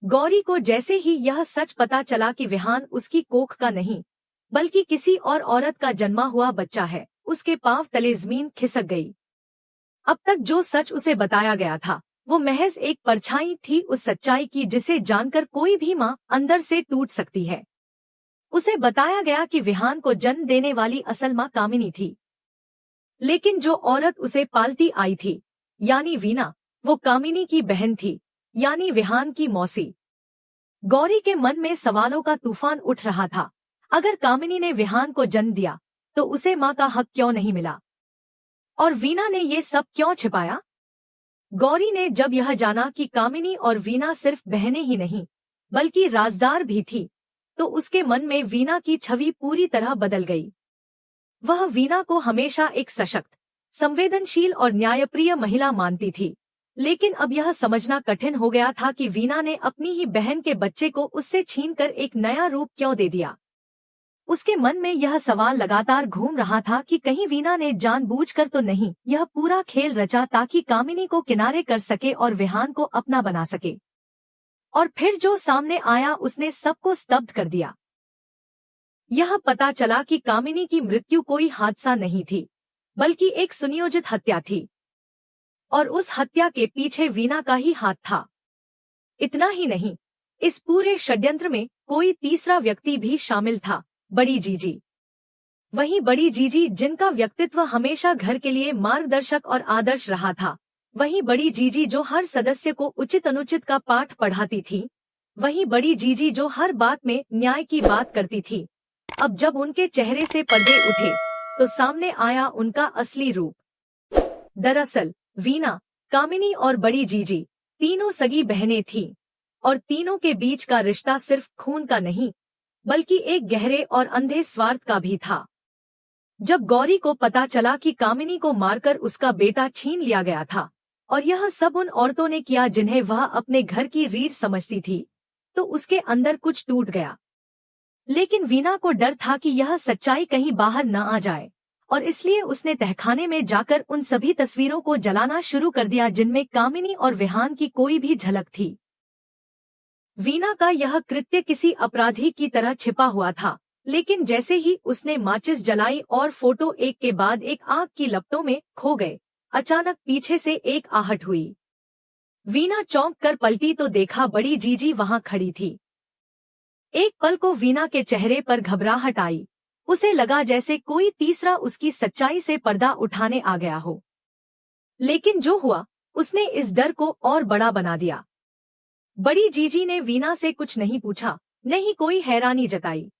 गौरी को जैसे ही यह सच पता चला कि विहान उसकी कोख का नहीं बल्कि किसी और औरत का जन्मा हुआ बच्चा है, उसके पांव तले जमीन खिसक गई। अब तक जो सच उसे बताया गया था वो महज एक परछाई थी उस सच्चाई की जिसे जानकर कोई भी माँ अंदर से टूट सकती है। उसे बताया गया कि विहान को जन्म देने वाली असल माँ कामिनी थी, लेकिन जो औरत उसे पालती आई थी यानी वीना, वो कामिनी की बहन थी यानी विहान की मौसी। गौरी के मन में सवालों का तूफान उठ रहा था। अगर कामिनी ने विहान को जन्म दिया तो उसे माँ का हक क्यों नहीं मिला, और वीना ने ये सब क्यों छिपाया? गौरी ने जब यह जाना कि कामिनी और वीना सिर्फ बहनें ही नहीं बल्कि राजदार भी थी, तो उसके मन में वीना की छवि पूरी तरह बदल गई। वह वीना को हमेशा एक सशक्त, संवेदनशील और न्यायप्रिय महिला मानती थी, लेकिन अब यह समझना कठिन हो गया था कि वीना ने अपनी ही बहन के बच्चे को उससे छीनकर एक नया रूप क्यों दे दिया। उसके मन में यह सवाल लगातार घूम रहा था कि कहीं वीना ने जानबूझकर तो नहीं यह पूरा खेल रचा ताकि कामिनी को किनारे कर सके और विहान को अपना बना सके। और फिर जो सामने आया उसने सबको स्तब्ध कर दिया। यह पता चला कि कामिनी की मृत्यु कोई हादसा नहीं थी बल्कि एक सुनियोजित हत्या थी, और उस हत्या के पीछे वीना का ही हाथ था। इतना ही नहीं, इस पूरे षड्यंत्र में कोई तीसरा व्यक्ति भी शामिल था, बड़ी जीजी। वही बड़ी जीजी जिनका व्यक्तित्व हमेशा घर के लिए मार्गदर्शक और आदर्श रहा था। वही बड़ी जीजी जो हर सदस्य को उचित अनुचित का पाठ पढ़ाती थी। वही बड़ी जीजी जो हर बात में न्याय की बात करती थी। अब जब उनके चेहरे से पर्दे उठे तो सामने आया उनका असली रूप। दरअसल वीना, कामिनी और बड़ी जीजी तीनों सगी बहनें थीं, और तीनों के बीच का रिश्ता सिर्फ खून का नहीं बल्कि एक गहरे और अंधे स्वार्थ का भी था। जब गौरी को पता चला कि कामिनी को मारकर उसका बेटा छीन लिया गया था और यह सब उन औरतों ने किया जिन्हें वह अपने घर की रीढ़ समझती थी, तो उसके अंदर कुछ टूट गया। लेकिन वीना को डर था कि यह सच्चाई कहीं बाहर न आ जाए, और इसलिए उसने तहखाने में जाकर उन सभी तस्वीरों को जलाना शुरू कर दिया जिनमें कामिनी और विहान की कोई भी झलक थी। वीना का यह कृत्य किसी अपराधी की तरह छिपा हुआ था, लेकिन जैसे ही उसने माचिस जलाई और फोटो एक के बाद एक आग की लपटों में खो गए, अचानक पीछे से एक आहट हुई। वीना चौंक कर पलटी तो देखा बड़ी जीजी वहां खड़ी थी। एक पल को वीना के चेहरे पर घबराहट आई। उसे लगा जैसे कोई तीसरा उसकी सच्चाई से पर्दा उठाने आ गया हो। लेकिन जो हुआ उसने इस डर को और बड़ा बना दिया। बड़ी जीजी ने वीना से कुछ नहीं पूछा, नहीं कोई हैरानी जताई।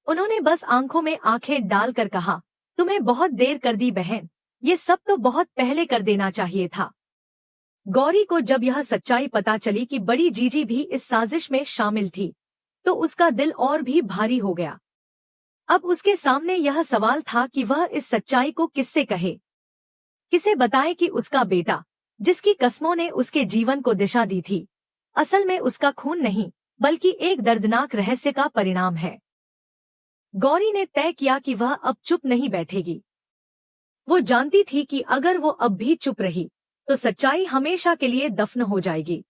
उन्होंने बस आंखों में आंखें डालकर कहा, तुम्हें बहुत देर कर दी बहन, ये सब तो बहुत पहले कर देना चाहिए था। गौरी को जब यह सच्चाई पता चली कि बड़ी जीजी भी इस साजिश में शामिल थी, तो उसका दिल और भी भारी हो गया। अब उसके सामने यह सवाल था कि वह इस सच्चाई को किससे कहे, किसे बताए कि उसका बेटा, जिसकी कस्मों ने उसके जीवन को दिशा दी थी, असल में उसका खून नहीं बल्कि एक दर्दनाक रहस्य का परिणाम है। गौरी ने तय किया कि वह अब चुप नहीं बैठेगी। वो जानती थी कि अगर वो अब भी चुप रही तो सच्चाई हमेशा के लिए दफन हो जाएगी।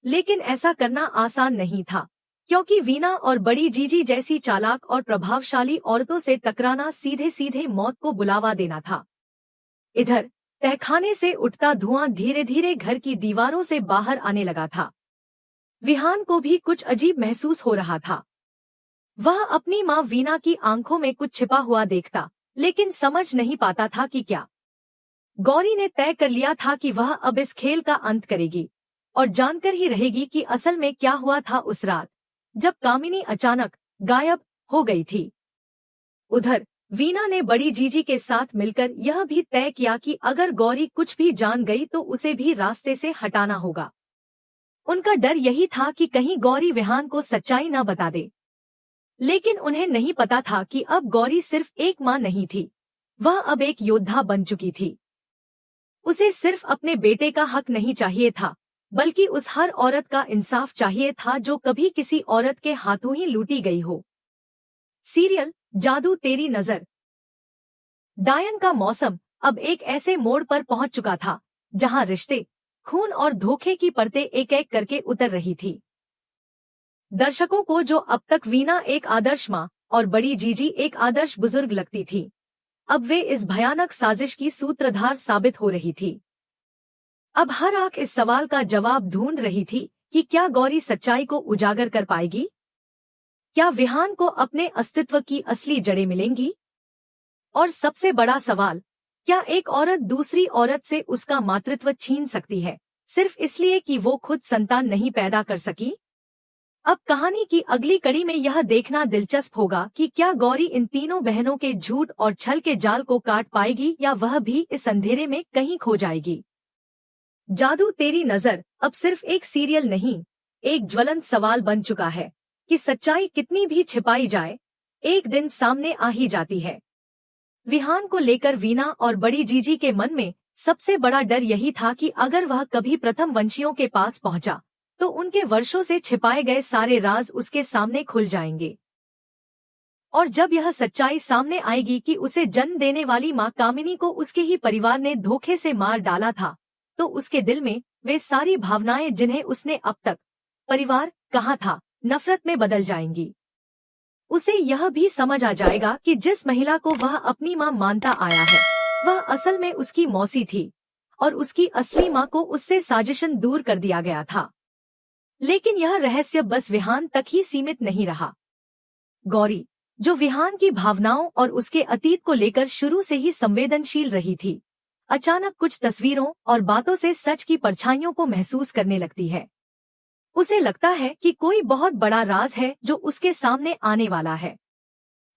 लेकिन ऐसा करना आसान नहीं था, क्योंकि वीना और बड़ी जीजी जैसी चालाक और प्रभावशाली औरतों से टकराना सीधे सीधे मौत को बुलावा देना था। इधर तहखाने से उठता धुआं धीरे धीरे घर की दीवारों से बाहर आने लगा था। विहान को भी कुछ अजीब महसूस हो रहा था। वह अपनी माँ वीना की आंखों में कुछ छिपा हुआ देखता, लेकिन समझ नहीं पाता था कि क्या। गौरी ने तय कर लिया था कि वह अब इस खेल का अंत करेगी और जानकर ही रहेगी कि असल में क्या हुआ था उस रात जब कामिनी अचानक गायब हो गई थी। उधर वीना ने बड़ी जीजी के साथ मिलकर यह भी तय किया कि अगर गौरी कुछ भी जान गई तो उसे भी रास्ते से हटाना होगा। उनका डर यही था कि कहीं गौरी विहान को सच्चाई न बता दे। लेकिन उन्हें नहीं पता था कि अब गौरी सिर्फ एक मां नहीं थी, वह अब एक योद्धा बन चुकी थी। उसे सिर्फ अपने बेटे का हक नहीं चाहिए था, बल्कि उस हर औरत का इंसाफ चाहिए था जो कभी किसी औरत के हाथों ही लूटी गई हो। सीरियल जादू तेरी नजर। डायन का मौसम अब एक ऐसे मोड़ पर पहुंच चुका था जहां रिश्ते, खून और धोखे की परतें एक एक करके उतर रही थी। दर्शकों को जो अब तक वीना एक आदर्श माँ और बड़ी जीजी एक आदर्श बुजुर्ग लगती थी, अब वे इस भयानक साजिश की सूत्रधार साबित हो रही थी। अब हर आंख इस सवाल का जवाब ढूंढ रही थी कि क्या गौरी सच्चाई को उजागर कर पाएगी? क्या विहान को अपने अस्तित्व की असली जड़ें मिलेंगी? और सबसे बड़ा सवाल, क्या एक औरत दूसरी औरत से उसका मातृत्व छीन सकती है, सिर्फ इसलिए कि वो खुद संतान नहीं पैदा कर सकी? अब कहानी की अगली कड़ी में यह देखना दिलचस्प होगा कि क्या गौरी इन तीनों बहनों के झूठ और छल के जाल को काट पाएगी या वह भी इस अंधेरे में कहीं खो जाएगी। जादू तेरी नजर अब सिर्फ एक सीरियल नहीं, एक ज्वलंत सवाल बन चुका है कि सच्चाई कितनी भी छिपाई जाए, एक दिन सामने आ ही जाती है। विहान को लेकर वीना और बड़ी जीजी के मन में सबसे बड़ा डर यही था कि अगर वह कभी प्रथम वंशियों के पास पहुंचा तो उनके वर्षों से छिपाए गए सारे राज उसके सामने खुल जाएंगे। और जब यह सच्चाई सामने आएगी कि उसे जन्म देने वाली मां कामिनी को उसके ही परिवार ने धोखे से मार डाला था, तो उसके दिल में वे सारी भावनाएं जिन्हें उसने अब तक परिवार कहा था, नफरत में बदल जाएंगी। उसे यह भी समझ आ जाएगा कि जिस महिला को वह अपनी मां मानता आया है, वह असल में उसकी मौसी थी और उसकी असली मां को उससे साजिशन दूर कर दिया गया था। लेकिन यह रहस्य बस विहान तक ही सीमित नहीं रहा। गौरी, जो विहान की भावनाओं और उसके अतीत को लेकर शुरू से ही संवेदनशील रही थी, अचानक कुछ तस्वीरों और बातों से सच की परछाइयों को महसूस करने लगती है। उसे लगता है कि कोई बहुत बड़ा राज है जो उसके सामने आने वाला है।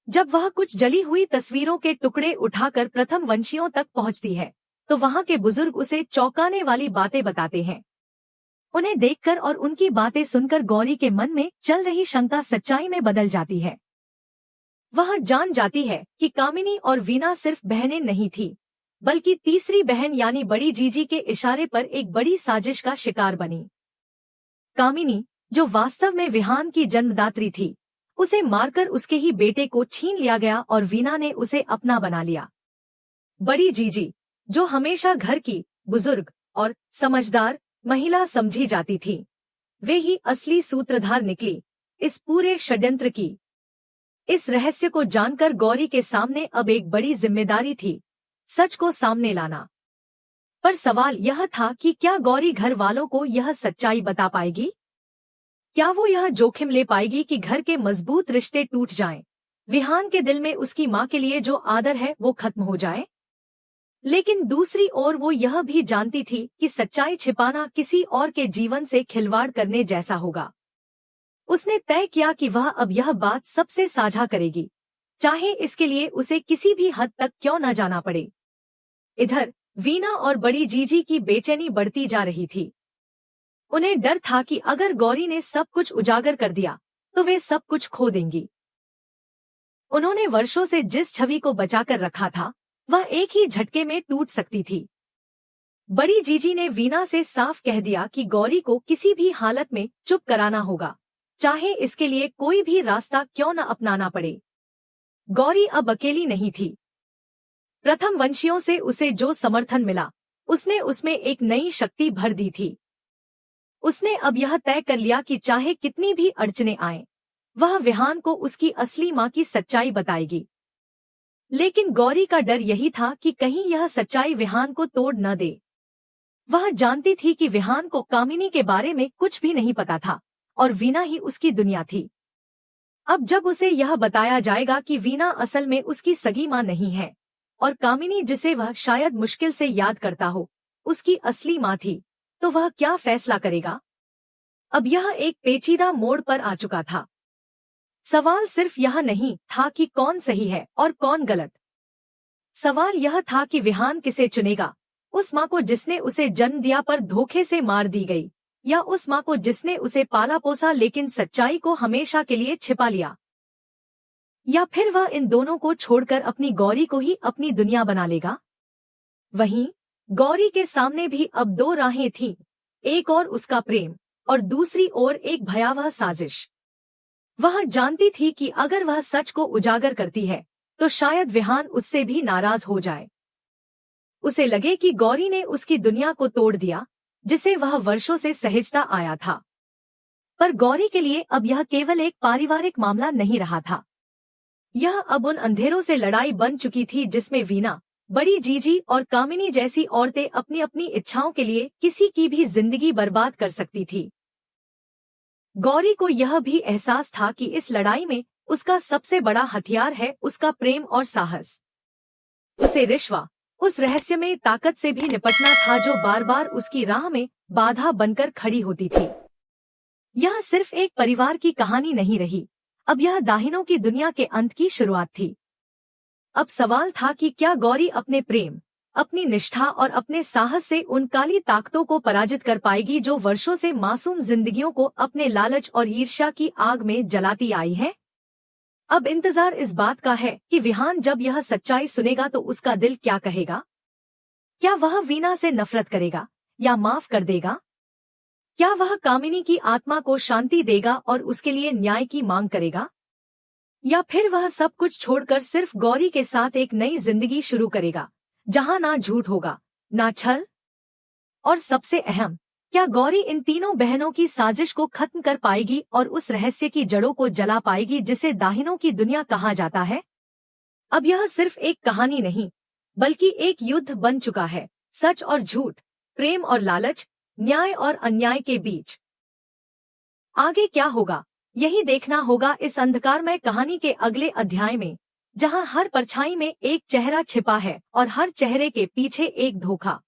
जब वह कुछ जली हुई तस्वीरों के टुकड़े उठाकर प्रथम वंशियों तक पहुंचती है, तो वहां के बुजुर्ग उसे चौंकाने वाली बातें बताते हैं। उन्हें देखकर और उनकी बातें सुनकर गौरी के मन में चल रही शंका सच्चाई में बदल जाती है। वह जान जाती है कि कामिनी और वीना सिर्फ बहनें नहीं थी, बल्कि तीसरी बहन यानी बड़ी जीजी के इशारे पर एक बड़ी साजिश का शिकार बनी। कामिनी, जो वास्तव में विहान की जन्मदात्री थी, उसे मारकर उसके ही बेटे को छीन लिया गया और वीना ने उसे अपना बना लिया। बड़ी जीजी, जो हमेशा घर की बुजुर्ग और समझदार महिला समझी जाती थी, वे ही असली सूत्रधार निकली इस पूरे षड्यंत्र की। इस रहस्य को जानकर गौरी के सामने अब एक बड़ी जिम्मेदारी थी, सच को सामने लाना। पर सवाल यह था कि क्या गौरी घर वालों को यह सच्चाई बता पाएगी? क्या वो यह जोखिम ले पाएगी कि घर के मजबूत रिश्ते टूट जाएं, विहान के दिल में उसकी मां के लिए जो आदर है वो खत्म हो जाए? लेकिन दूसरी ओर वो यह भी जानती थी कि सच्चाई छिपाना किसी और के जीवन से खिलवाड़ करने जैसा होगा। उसने तय किया कि वह अब यह बात सबसे साझा करेगी, चाहे इसके लिए उसे किसी भी हद तक क्यों न जाना पड़े। इधर वीना और बड़ी जीजी की बेचैनी बढ़ती जा रही थी। उन्हें डर था कि अगर गौरी ने सब कुछ उजागर कर दिया तो वे सब कुछ खो देंगी। उन्होंने वर्षों से जिस छवि को बचाकर रखा था, वह एक ही झटके में टूट सकती थी। बड़ी जीजी ने वीना से साफ कह दिया कि गौरी को किसी भी हालत में चुप कराना होगा, चाहे इसके लिए कोई भी रास्ता क्यों न अपनाना पड़े। गौरी अब अकेली नहीं थी। प्रथम वंशियों से उसे जो समर्थन मिला, उसने उसमें एक नई शक्ति भर दी थी। उसने अब यह तय कर लिया कि चाहे कितनी भी अड़चनें आएं, वह विहान को उसकी असली मां की सच्चाई बताएगी। लेकिन गौरी का डर यही था कि कहीं यह सच्चाई विहान को तोड़ न दे। वह जानती थी कि विहान को कामिनी के बारे में कुछ भी नहीं पता था और वीना ही उसकी दुनिया थी। अब जब उसे यह बताया जाएगा कि वीना असल में उसकी सगी मां नहीं है और कामिनी, जिसे वह शायद मुश्किल से याद करता हो, उसकी असली मां थी, तो वह क्या फैसला करेगा? अब यह एक पेचीदा मोड़ पर आ चुका था। सवाल सिर्फ यह नहीं था कि कौन सही है और कौन गलत। सवाल यह था कि विहान किसे चुनेगा, उस मां को जिसने उसे जन्म दिया पर धोखे से मार दी गई, या उस मां को जिसने उसे पाला पोसा लेकिन सच्चाई को हमेशा के लिए छिपा लिया? या फिर वह इन दोनों को छोड़कर अपनी गौरी को ही अपनी दुनिया बना लेगा? वहीं गौरी के सामने भी अब दो राहें थीं, एक और उसका प्रेम और दूसरी ओर एक भयावह साजिश। वह जानती थी कि अगर वह सच को उजागर करती है तो शायद विहान उससे भी नाराज हो जाए। उसे लगे कि गौरी ने उसकी दुनिया को तोड़ दिया, जिसे वह वर्षों से सहेजता आया था। पर गौरी के लिए अब यह केवल एक पारिवारिक मामला नहीं रहा था। यह अब उन अंधेरों से लड़ाई बन चुकी थी जिसमें वीना, बड़ी जीजी और कामिनी जैसी औरतें अपनी अपनी इच्छाओं के लिए किसी की भी जिंदगी बर्बाद कर सकती थी। गौरी को यह भी एहसास था कि इस लड़ाई में उसका सबसे बड़ा हथियार है उसका प्रेम और साहस। उसे रिश्वा, उस रहस्यमय ताकत से भी निपटना था जो बार बार उसकी राह में बाधा बनकर खड़ी होती थी। यह सिर्फ एक परिवार की कहानी नहीं रही, अब यह दाहिनों की दुनिया के अंत की शुरुआत थी। अब सवाल था कि क्या गौरी अपने प्रेम, अपनी निष्ठा और अपने साहस से उन काली ताकतों को पराजित कर पाएगी जो वर्षों से मासूम जिंदगियों को अपने लालच और ईर्ष्या की आग में जलाती आई है। अब इंतजार इस बात का है कि विहान जब यह सच्चाई सुनेगा तो उसका दिल क्या कहेगा। क्या वह वीना से नफरत करेगा या माफ कर देगा? क्या वह कामिनी की आत्मा को शांति देगा और उसके लिए न्याय की मांग करेगा, या फिर वह सब कुछ छोड़कर सिर्फ गौरी के साथ एक नई जिंदगी शुरू करेगा जहां ना झूठ होगा, ना छल, और सबसे अहम, क्या गौरी इन तीनों बहनों की साजिश को खत्म कर पाएगी और उस रहस्य की जड़ों को जला पाएगी जिसे दाहिनों की दुनिया कहा जाता है। अब यह सिर्फ एक कहानी नहीं, बल्कि एक युद्ध बन चुका है, सच और झूठ, प्रेम और लालच, न्याय और अन्याय के बीच। आगे क्या होगा, यही देखना होगा इस अंधकारमय कहानी के अगले अध्याय में, जहां हर परछाई में एक चेहरा छिपा है और हर चेहरे के पीछे एक धोखा।